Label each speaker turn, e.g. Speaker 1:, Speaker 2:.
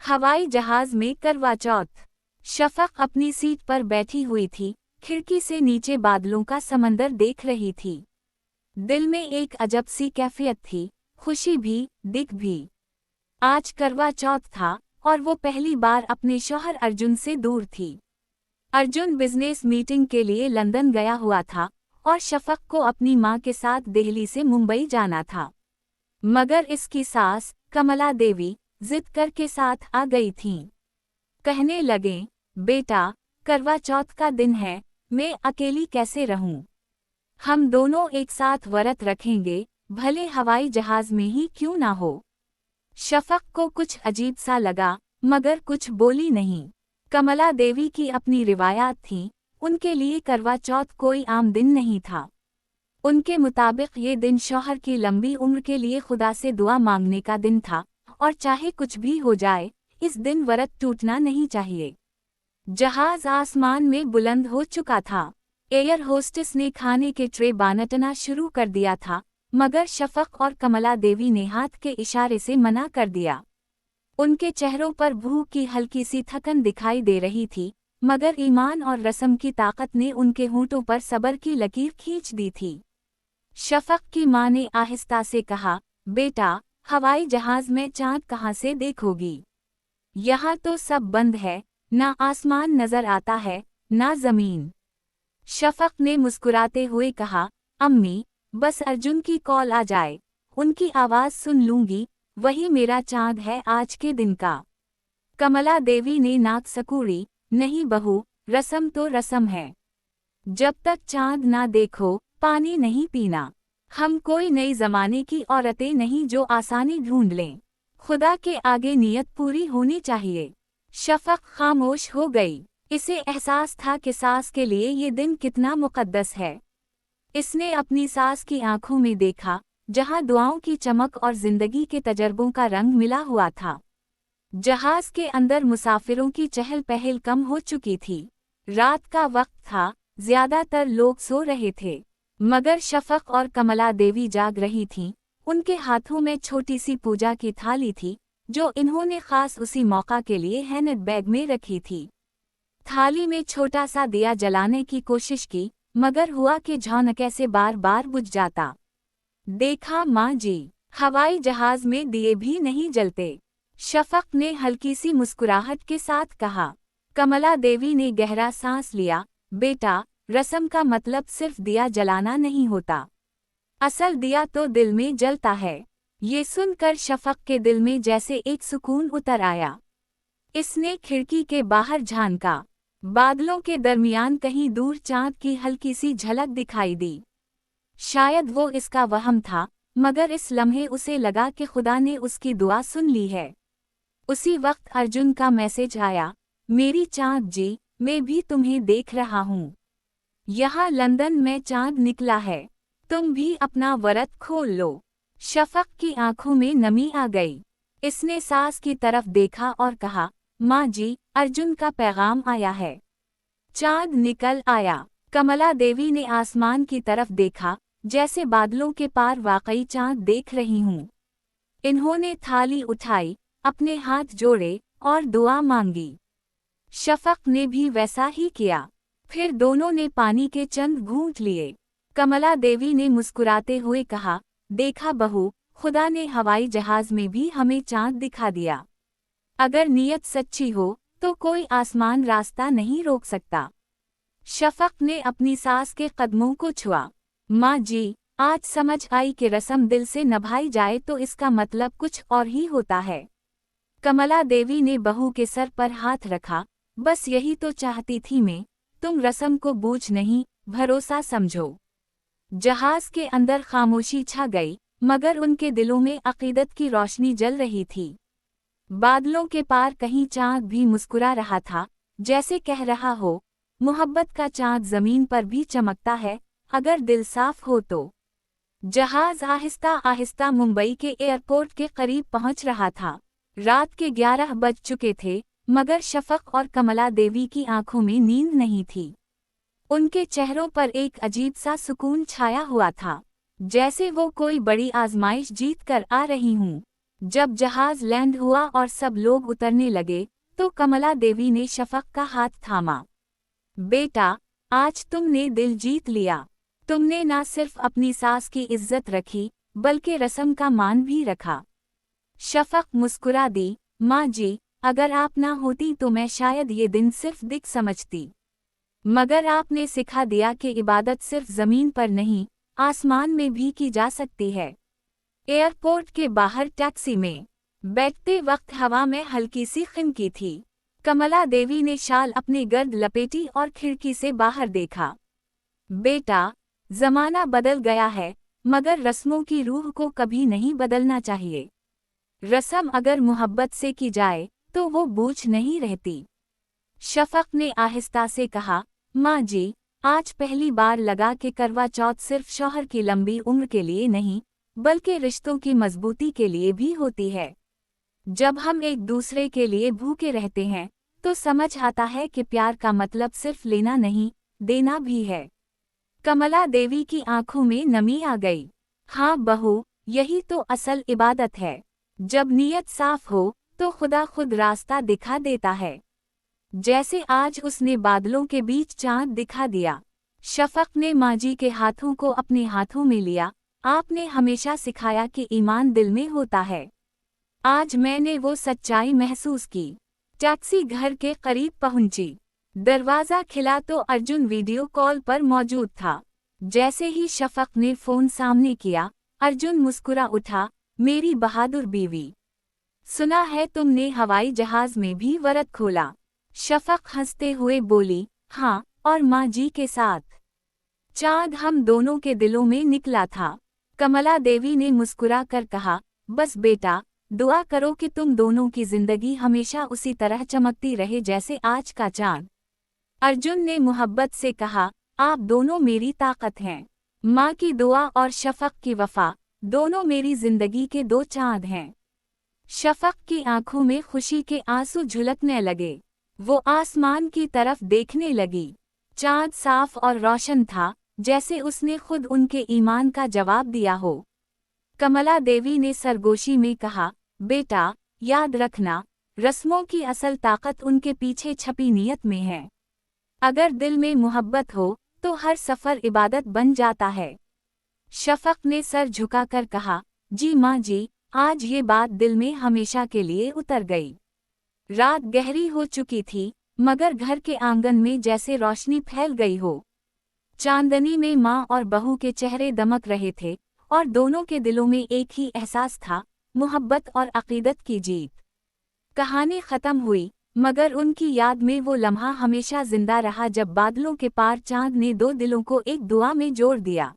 Speaker 1: हवाई जहाज में करवा चौथ। शफक अपनी सीट पर बैठी हुई थी, खिड़की से नीचे बादलों का समंदर देख रही थी। दिल में एक अजब सी कैफियत थी, खुशी भी, दिख भी। आज करवा चौथ था और वो पहली बार अपने शौहर अर्जुन से दूर थी। अर्जुन बिजनेस मीटिंग के लिए लंदन गया हुआ था और शफक को अपनी मां के साथ दिल्ली से मुंबई जाना था। मगर इसकी सास कमला देवी जिद करके साथ आ गई थीं। कहने लगे, बेटा, करवा चौथ का दिन है, मैं अकेली कैसे रहूं? हम दोनों एक साथ व्रत रखेंगे, भले हवाई जहाज में ही क्यों ना हो। शफक को कुछ अजीब सा लगा, मगर कुछ बोली नहीं। कमला देवी की अपनी रिवायात थी, उनके लिए करवा चौथ कोई आम दिन नहीं था। उनके मुताबिक ये दिन शौहर की लंबी उम्र के लिए खुदा से दुआ मांगने का दिन था, और चाहे कुछ भी हो जाए, इस दिन व्रत टूटना नहीं चाहिए। जहाज आसमान में बुलंद हो चुका था। एयर होस्टेस ने खाने के ट्रे बांटना शुरू कर दिया था, मगर शफक और कमला देवी ने हाथ के इशारे से मना कर दिया। उनके चेहरों पर भूख की हल्की सी थकन दिखाई दे रही थी, मगर ईमान और रस्म की ताकत ने उनके होंठों पर सब्र की लकीर खींच दी थी। शफक की मां ने आहिस्ता से कहा, बेटा, हवाई जहाज में चांद कहाँ से देखोगी? यहाँ तो सब बंद है, ना आसमान नजर आता है, ना जमीन। शफक ने मुस्कुराते हुए कहा, अम्मी, बस अर्जुन की कॉल आ जाए, उनकी आवाज सुन लूंगी, वही मेरा चांद है आज के दिन का। कमला देवी ने नाक सकुड़ी, नहीं बहू, रस्म तो रस्म है। जब तक चांद ना देखो, पानी नहीं पीना। हम कोई नई जमाने की औरतें नहीं जो आसानी ढूंढ लें। खुदा के आगे नियत पूरी होनी चाहिए। शफक खामोश हो गई। इसे एहसास था कि सास के लिए ये दिन कितना मुकद्दस है। इसने अपनी सास की आंखों में देखा, जहां दुआओं की चमक और जिंदगी के तजर्बों का रंग मिला हुआ था। जहाज के अंदर मुसाफिरों की चहल पहल कम हो चुकी थी। रात का वक्त था, ज्यादातर लोग सो रहे थे, मगर शफक और कमला देवी जाग रही थीं। उनके हाथों में छोटी सी पूजा की थाली थी, जो इन्होंने खास उसी मौका के लिए हैंड बैग में रखी थी। थाली में छोटा सा दिया जलाने की कोशिश की, मगर हुआ कि झौनके से बार बार बुझ जाता। देखा माँ जी, हवाई जहाज में दिए भी नहीं जलते। शफक ने हल्की सी मुस्कुराहट के साथ कहा। कमला देवी ने गहरा सांस लिया, बेटा, रस्म का मतलब सिर्फ दिया जलाना नहीं होता। असल दिया तो दिल में जलता है। ये सुनकर शफक के दिल में जैसे एक सुकून उतर आया। इसने खिड़की के बाहर झांका। बादलों के दरमियान कहीं दूर चांद की हल्की सी झलक दिखाई दी। शायद वो इसका वहम था, मगर इस लम्हे उसे लगा कि खुदा ने उसकी दुआ सुन ली है। उसी वक्त अर्जुन का मैसेज आया, मेरी चांद जी, मैं भी तुम्हें देख रहा हूँ। यहाँ लंदन में चांद निकला है, तुम भी अपना व्रत खोल लो। शफक की आंखों में नमी आ गई। इसने सास की तरफ देखा और कहा, माँ जी, अर्जुन का पैगाम आया है। चांद निकल आया। कमला देवी ने आसमान की तरफ देखा, जैसे बादलों के पार वाकई चांद देख रही हूँ। इन्होंने थाली उठाई, अपने हाथ जोड़े और दुआ मांगी। शफक ने भी वैसा ही किया। फिर दोनों ने पानी के चंद घूंट लिए। कमला देवी ने मुस्कुराते हुए कहा, देखा बहू, खुदा ने हवाई जहाज में भी हमें चांद दिखा दिया। अगर नीयत सच्ची हो, तो कोई आसमान रास्ता नहीं रोक सकता। शफक ने अपनी सास के कदमों को छुआ। माँ जी, आज समझ आई कि रस्म दिल से निभाई जाए तो इसका मतलब कुछ और ही होता है। कमला देवी ने बहू के सर पर हाथ रखा, बस यही तो चाहती थी मैं, तुम रस्म को बूझ नहीं, भरोसा समझो। जहाज के अंदर खामोशी छा गई, मगर उनके दिलों में अकीदत की रोशनी जल रही थी। बादलों के पार कहीं चांद भी मुस्कुरा रहा था, जैसे कह रहा हो, मोहब्बत का चांद जमीन पर भी चमकता है, अगर दिल साफ हो तो। जहाज आहिस्ता आहिस्ता मुंबई के एयरपोर्ट के करीब पहुंच रहा था। रात के 11 बज चुके थे, मगर शफक और कमला देवी की आंखों में नींद नहीं थी। उनके चेहरों पर एक अजीब सा सुकून छाया हुआ था, जैसे वो कोई बड़ी आजमाइश जीत कर आ रही हूँ। जब जहाज लैंड हुआ और सब लोग उतरने लगे, तो कमला देवी ने शफक का हाथ थामा। बेटा, आज तुमने दिल जीत लिया। तुमने ना सिर्फ अपनी सास की इज्जत रखी, बल्कि रस्म का मान भी रखा। शफक मुस्कुरा दी, माँ जी, अगर आप ना होती तो मैं शायद ये दिन सिर्फ दिख समझती। मगर आपने सिखा दिया कि इबादत सिर्फ जमीन पर नहीं, आसमान में भी की जा सकती है। एयरपोर्ट के बाहर टैक्सी में बैठते वक्त हवा में हल्की सी खिनकी थी। कमला देवी ने शाल अपने गर्द लपेटी और खिड़की से बाहर देखा। बेटा, जमाना बदल गया है, मगर रस्मों की रूह को कभी नहीं बदलना चाहिए। रस्म अगर मोहब्बत से की जाए, तो वो बोझ नहीं रहती। शफक ने आहिस्ता से कहा, माँ जी, आज पहली बार लगा कि करवा चौथ सिर्फ शौहर की लंबी उम्र के लिए नहीं, बल्कि रिश्तों की मजबूती के लिए भी होती है। जब हम एक दूसरे के लिए भूखे रहते हैं, तो समझ आता है कि प्यार का मतलब सिर्फ लेना नहीं, देना भी है। कमला देवी की आंखों में नमी आ गई। हाँ बहू, यही तो असल इबादत है। जब नीयत साफ हो, तो खुदा खुद रास्ता दिखा देता है। जैसे आज उसने बादलों के बीच चांद दिखा दिया। शफक ने माँजी के हाथों को अपने हाथों में लिया। आपने हमेशा सिखाया कि ईमान दिल में होता है। आज मैंने वो सच्चाई महसूस की। टैक्सी घर के करीब पहुंची। दरवाज़ा खिला तो अर्जुन वीडियो कॉल पर मौजूद था। जैसे ही शफक ने फ़ोन सामने किया, अर्जुन मुस्कुरा उठा, मेरी बहादुर बीवी। सुना है तुमने हवाई जहाज़ में भी वरत खोला। शफक हंसते हुए बोली, हाँ, और माँ जी के साथ। चाँद हम दोनों के दिलों में निकला था। कमला देवी ने मुस्कुरा कर कहा, बस बेटा, दुआ करो कि तुम दोनों की जिंदगी हमेशा उसी तरह चमकती रहे जैसे आज का चाँद। अर्जुन ने मोहब्बत से कहा, आप दोनों मेरी ताकत हैं। माँ की दुआ और शफक की वफा, दोनों मेरी जिंदगी के दो चाँद हैं। शफक की आंखों में खुशी के आंसू झलकने लगे। वो आसमान की तरफ देखने लगी। चाँद साफ और रोशन था, जैसे उसने खुद उनके ईमान का जवाब दिया हो। कमला देवी ने सरगोशी में कहा, बेटा, याद रखना, रस्मों की असल ताकत उनके पीछे छपी नीयत में है। अगर दिल में मोहब्बत हो, तो हर सफ़र इबादत बन जाता है। शफक ने सर झुकाकर कहा, जी माँ जी, आज ये बात दिल में हमेशा के लिए उतर गई। रात गहरी हो चुकी थी, मगर घर के आंगन में जैसे रोशनी फैल गई हो। चांदनी में माँ और बहू के चेहरे दमक रहे थे, और दोनों के दिलों में एक ही एहसास था, मोहब्बत और अकीदत की जीत। कहानी खत्म हुई, मगर उनकी याद में वो लम्हा हमेशा जिंदा रहा जब बादलों के पार चांद ने दो दिलों को एक दुआ में जोड़ दिया।